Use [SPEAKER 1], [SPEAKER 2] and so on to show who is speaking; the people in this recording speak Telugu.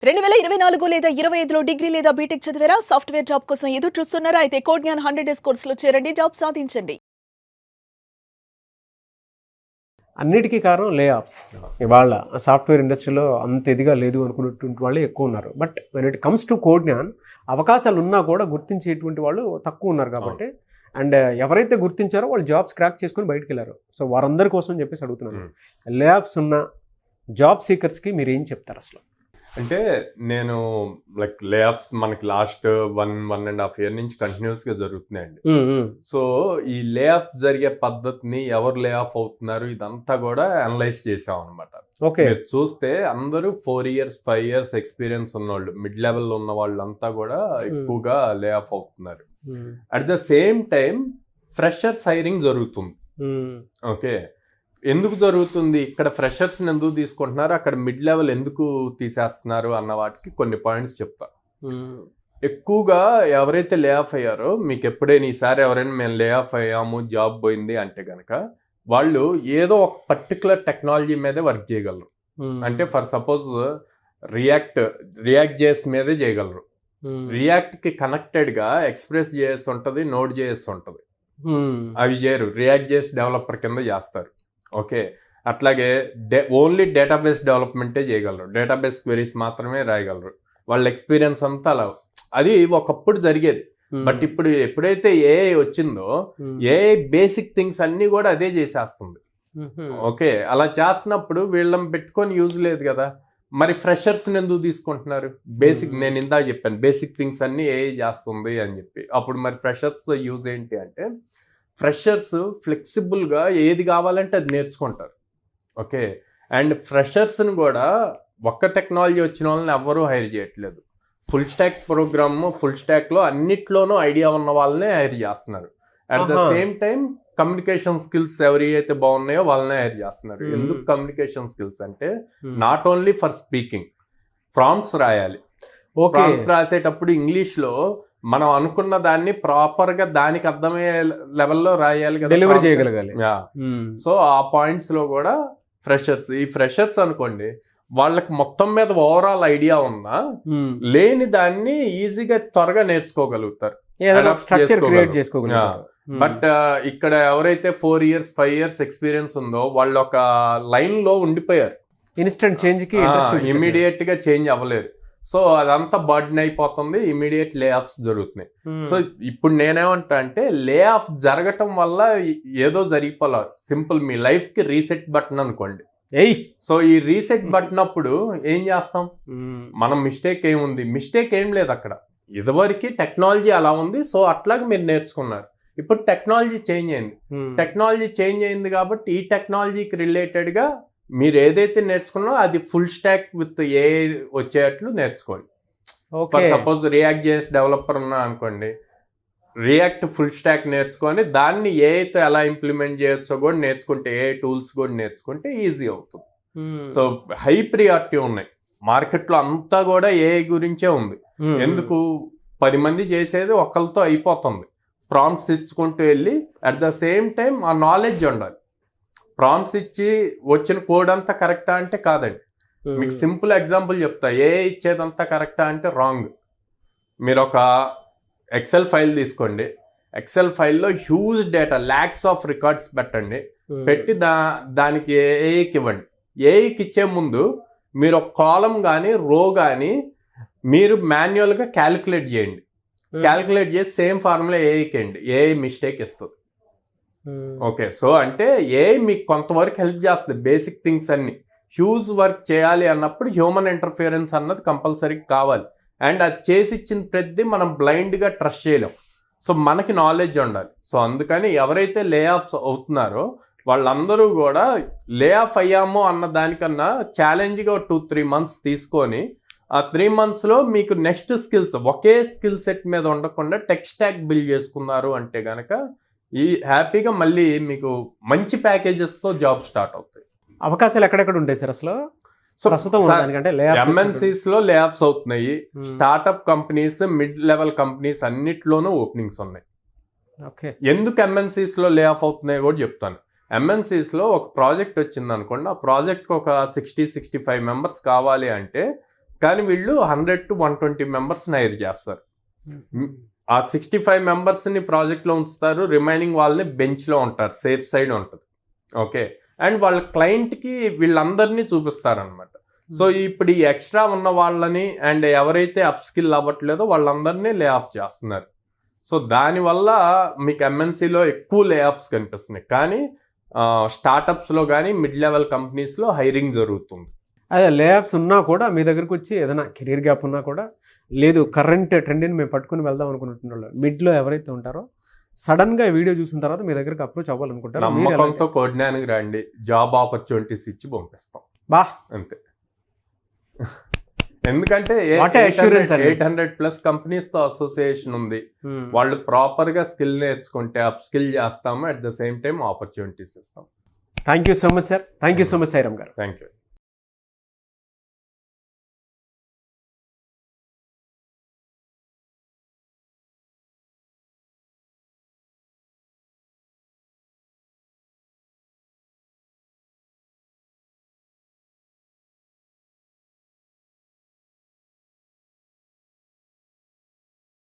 [SPEAKER 1] 2024 లేదా 25లో డిగ్రీ లేదా బీటెక్ చదివారా? సాఫ్ట్‌వేర్ జాబ్ కోసం ఎదురు చూస్తున్నారా? అయితే కోడ్‌జ్ఞాన్ 100 డేస్ కోర్సులో చేరండి. జాబ్ సాధించండి.
[SPEAKER 2] అన్నిటికీ కారణం లే ఆఫ్స్. ఇవాళ సాఫ్ట్వేర్ ఇండస్ట్రీలో అంత ఇదిగా లేదు అనుకున్నటువంటి వాళ్ళే ఎక్కువ ఉన్నారు. But when it comes to కోడ్‌జ్ఞాన్ అవకాశాలు ఉన్నా కూడా గుర్తించేటువంటి వాళ్ళు తక్కువ ఉన్నారు కాబట్టి అండ్ ఎవరైతే గుర్తించారో వాళ్ళు జాబ్స్ క్రాక్ చేసుకుని బయటకు వెళ్ళారు. సో వారందరి కోసం చెప్పేసి అడుగుతున్నాను. లే ఆఫ్స్ ఉన్న జాబ్ సీకర్స్కి మీరు ఏం చెప్తారు అసలు?
[SPEAKER 3] అంటే నేను లైక్ లే ఆఫ్స్ మనకి లాస్ట్ 1.5 year నుంచి కంటిన్యూస్గా జరుగుతున్నాయండి. సో ఈ లే ఆఫ్ జరిగే పద్ధతిని ఎవరు లే ఆఫ్ అవుతున్నారు ఇదంతా కూడా అనలైజ్ చేసాం అనమాట.
[SPEAKER 2] ఓకే,
[SPEAKER 3] మీరు చూస్తే అందరూ 4 years 5 years ఎక్స్పీరియన్స్ ఉన్నవాళ్ళు, మిడ్ లెవెల్లో ఉన్న వాళ్ళంతా కూడా ఎక్కువగా లే ఆఫ్ అవుతున్నారు. At the same time freshers hiring జరుగుతుంది. ఓకే, ఎందుకు జరుగుతుంది? ఇక్కడ ఫ్రెషర్స్ని ఎందుకు తీసుకుంటున్నారు, అక్కడ మిడ్ లెవెల్ ఎందుకు తీసేస్తున్నారు అన్న వాటికి కొన్ని పాయింట్స్ చెప్తా. ఎక్కువగా ఎవరైతే లే ఆఫ్ అయ్యారో, మీకు ఎప్పుడైనా ఈసారి ఎవరైనా మేము లే ఆఫ్ అయ్యాము జాబ్ పోయింది అంటే కనుక వాళ్ళు ఏదో ఒక పర్టికులర్ టెక్నాలజీ మీదే వర్క్ చేయగలరు. అంటే ఫర్ సపోజ్ రియాక్ట్ జేఎస్ మీదే చేయగలరు. రియాక్ట్కి కనెక్టెడ్గా ఎక్స్ప్రెస్ జేఎస్ ఉంటుంది, నోడ్ జేఎస్ ఉంటుంది. అవి చేయరు, రియాక్ట్ జేఎస్ డెవలపర్ కింద చేస్తారు. ఓకే, అట్లాగే ఓన్లీ డేటాబేస్ డెవలప్మెంటే చేయగలరు, డేటాబేస్ క్వెరీస్ మాత్రమే రాయగలరు. వాళ్ళ ఎక్స్పీరియన్స్ అంతా అలా. అది ఒకప్పుడు జరిగేది. బట్ ఇప్పుడు ఎప్పుడైతే ఏఐ వచ్చిందో ఏఐ బేసిక్ థింగ్స్ అన్నీ కూడా అదే చేసేస్తుంది. ఓకే, అలా చేస్తున్నప్పుడు వీళ్ళని పెట్టుకొని యూజ్ లేదు కదా. మరి ఫ్రెషర్స్ని ఎందుకు తీసుకుంటున్నారు? బేసిక్, నేను ఇందాక చెప్పాను బేసిక్ థింగ్స్ అన్నీ ఏఐ చేస్తుంది అని చెప్పి. అప్పుడు మరి ఫ్రెషర్స్తో యూజ్ ఏంటి అంటే, ఫ్రెషర్స్ ఫ్లెక్సిబుల్గా ఏది కావాలంటే అది నేర్చుకుంటారు. ఓకే, అండ్ ఫ్రెషర్స్ని కూడా ఒక్క టెక్నాలజీ వచ్చిన వాళ్ళని ఎవ్వరూ హైర్ చేయట్లేదు. ఫుల్ స్టాక్ ప్రోగ్రామ్, ఫుల్ స్టాక్లో అన్నిట్లోనూ ఐడియా ఉన్న వాళ్ళనే హైర్ చేస్తున్నారు. At the same time communication skills ఎవరైతే బాగున్నాయో వాళ్ళనే హైర్ చేస్తున్నారు. ఎందుకు కమ్యూనికేషన్ స్కిల్స్ అంటే, not only for speaking, prompts రాయాలి. ప్రాంప్ట్స్ రాసేటప్పుడు ఇంగ్లీష్లో మనం అనుకున్న దాన్ని ప్రాపర్గా దానికి అర్థమయ్యే లెవెల్లో రాయాలి కదా,
[SPEAKER 2] డెలివరీ చేయగలగాలి.
[SPEAKER 3] సో ఆ పాయింట్స్లో కూడా ఈ ఫ్రెషర్స్ అనుకోండి, వాళ్ళకి మొత్తం మీద ఓవరాల్ ఐడియా ఉన్నా లేని దాన్ని ఈజీగా త్వరగా నేర్చుకోగలుగుతారు. బట్ ఇక్కడ ఎవరైతే 4 years 5 years ఎక్స్పీరియన్స్ ఉందో వాళ్ళు ఒక లైన్ లో ఉండిపోయారు.
[SPEAKER 2] ఇన్స్టెంట్ చేంజ్ కి
[SPEAKER 3] ఇమీడియట్ గా చేంజ్ అవ్వలేరు. సో అదంతా బర్డెన్ అయిపోతుంది, ఇమీడియట్ లే ఆఫ్స్ జరుగుతున్నాయి. సో ఇప్పుడు నేనేమంటా అంటే, లే ఆఫ్ జరగటం వల్ల ఏదో జరిగిపోలే. సింపుల్, మీ లైఫ్ కి రీసెట్ బటన్ అనుకోండి. సో ఈ రీసెట్ బటన్ అప్పుడు ఏం చేస్తాం మనం? మిస్టేక్ ఏముంది? మిస్టేక్ ఏం లేదు అక్కడ. ఇదివరకు టెక్నాలజీ అలా ఉంది, సో అట్లాగే మీరు నేర్చుకున్నారు. ఇప్పుడు టెక్నాలజీ చేంజ్ అయింది కాబట్టి ఈ టెక్నాలజీకి రిలేటెడ్గా మీరు ఏదైతే నేర్చుకున్నారో అది ఫుల్ స్టాక్ విత్ ఏఐ వచ్చేట్లు నేర్చుకోండి. For suppose react JS developer ఉన్నా అనుకోండి, రియాక్ట్ ఫుల్ స్టాక్ నేర్చుకొని దాన్ని ఏఐతో ఎలా ఇంప్లిమెంట్ చేయొచ్చో కూడా నేర్చుకుంటే, ఏఐ టూల్స్ కూడా నేర్చుకుంటే ఈజీ అవుతుంది. సో హై ప్రియారిటీ ఉన్నాయి మార్కెట్లో, అంతా కూడా ఏఐ గురించే ఉంది. ఎందుకు? 10 మంది చేసేది ఒకరితో అయిపోతుంది. ప్రాంప్ట్స్ ఇచ్చుకుంటూ వెళ్ళి అట్ ద సేమ్ టైం ఆ నాలెడ్జ్ ఉండాలి. ప్రాంప్ట్స్ ఇచ్చి వచ్చిన కోడ్ అంతా కరెక్టా అంటే కాదండి. మీకు సింపుల్ ఎగ్జాంపుల్ చెప్తా. ఏఐ ఇచ్చేదంతా కరెక్టా అంటే రాంగ్. మీరు ఒక ఎక్సెల్ ఫైల్ తీసుకోండి, ఎక్సెల్ ఫైల్లో huge data, lakhs of records పెట్టండి, పెట్టి దానికి ఏఐకి ఇవ్వండి. ఏఐకి ఇచ్చే ముందు మీరు ఒక కాలం కానీ రో కానీ మీరు మాన్యువల్గా క్యాలిక్యులేట్ చేయండి. క్యాలిక్యులేట్ చేసి సేమ్ ఫార్ములా ఏఐకి అండి, ఏఐ మిస్టేక్ ఇస్తుంది. ఓకే, సో అంటే ఏఐ మీకు కొంతవరకు హెల్ప్ చేస్తుంది. బేసిక్ థింగ్స్ అన్ని హ్యూజ్ వర్క్ చేయాలి అన్నప్పుడు హ్యూమన్ ఇంటర్ఫియరెన్స్ అన్నది కంపల్సరీ కావాలి. అండ్ అది చేసి ఇచ్చిన ప్రతి మనం బ్లైండ్గా ట్రస్ట్ చేయలేం. సో మనకి నాలెడ్జ్ ఉండాలి. సో అందుకని ఎవరైతే లే ఆఫ్ అవుతున్నారో వాళ్ళందరూ కూడా లే ఆఫ్ అయ్యాము అన్న దానికన్నా ఛాలెంజ్గా 2-3 months తీసుకొని, ఆ 3 monthsలో మీకు నెక్స్ట్ స్కిల్స్, ఒకే స్కిల్ సెట్ మీద ఉండకుండా టెక్ స్టాక్ బిల్డ్ చేసుకున్నారు అంటే కనుక ఈ హ్యాపీగా మళ్ళీ మీకు మంచి ప్యాకేజెస్తో జాబ్ స్టార్ట్ అవుతాయి.
[SPEAKER 2] అవకాశాలు ఎక్కడెక్కడ ఉంటాయి సార్ అసలు?
[SPEAKER 3] ఎంఎన్సీస్ లో లే ఆఫ్స్ అవుతున్నాయి. Startup companies, mid level companies అన్నిట్లోనూ ఓపెనింగ్స్ ఉన్నాయి. ఎందుకు ఎంఎన్సీస్ లో లే ఆఫ్ అవుతున్నాయో కూడా చెప్తాను. ఎంఎన్సీస్ లో ఒక ప్రాజెక్ట్ వచ్చింది అనుకోండి, ఆ ప్రాజెక్ట్ ఒక 60-65 members కావాలి అంటే కానీ వీళ్ళు 100 to 120 మెంబర్స్ని హైర్ చేస్తారు. ఆ 65 మెంబర్స్ని ప్రాజెక్ట్లో ఉంచుతారు, రిమైనింగ్ వాళ్ళని బెంచ్లో ఉంటారు, సేఫ్ సైడ్ ఉంటుంది. ఓకే, అండ్ వాళ్ళ క్లయింట్కి వీళ్ళందరినీ చూపిస్తారనమాట. సో ఇప్పుడు ఈ ఎక్స్ట్రా ఉన్న వాళ్ళని అండ్ ఎవరైతే అప్ స్కిల్ అవ్వట్లేదో వాళ్ళందరినీ లే ఆఫ్ చేస్తున్నారు. సో దానివల్ల మీకు ఎంఎన్సీలో ఎక్కువ లే ఆఫ్స్ కనిపిస్తున్నాయి, కానీ స్టార్టప్స్లో కానీ మిడ్ లెవెల్ కంపెనీస్లో హైరింగ్ జరుగుతుంది.
[SPEAKER 2] అదే లే ఆఫ్స్ ఉన్నా కూడా మీ దగ్గరకు వచ్చి ఏదైనా కెరీర్ గ్యాప్ ఉన్నా కూడా లేదు కరెంట్ ట్రెండ్ని మేము పట్టుకుని వెళ్దాం అనుకుంటున్న మిడ్లో ఎవరైతే ఉంటారో సడన్గా వీడియో చూసిన తర్వాత మీ దగ్గరకు అప్రోచ్ అవ్వాలనుకుంటారు.
[SPEAKER 3] నమ్మకంతో కోడ్నానికి రండి, జాబ్ ఆపర్చునిటీస్ ఇచ్చి పంపిస్తాం.
[SPEAKER 2] బా
[SPEAKER 3] అంతే. ఎందుకంటే 800+ కంపెనీస్తో అసోసియేషన్ ఉంది. వాళ్ళు ప్రాపర్గా స్కిల్ నేర్చుకుంటే అప్ స్కిల్ చేస్తాము, at the same time opportunities ఇస్తాం.
[SPEAKER 2] Thank you so much sir. Thank you so much Sairam garu.
[SPEAKER 3] Thank you.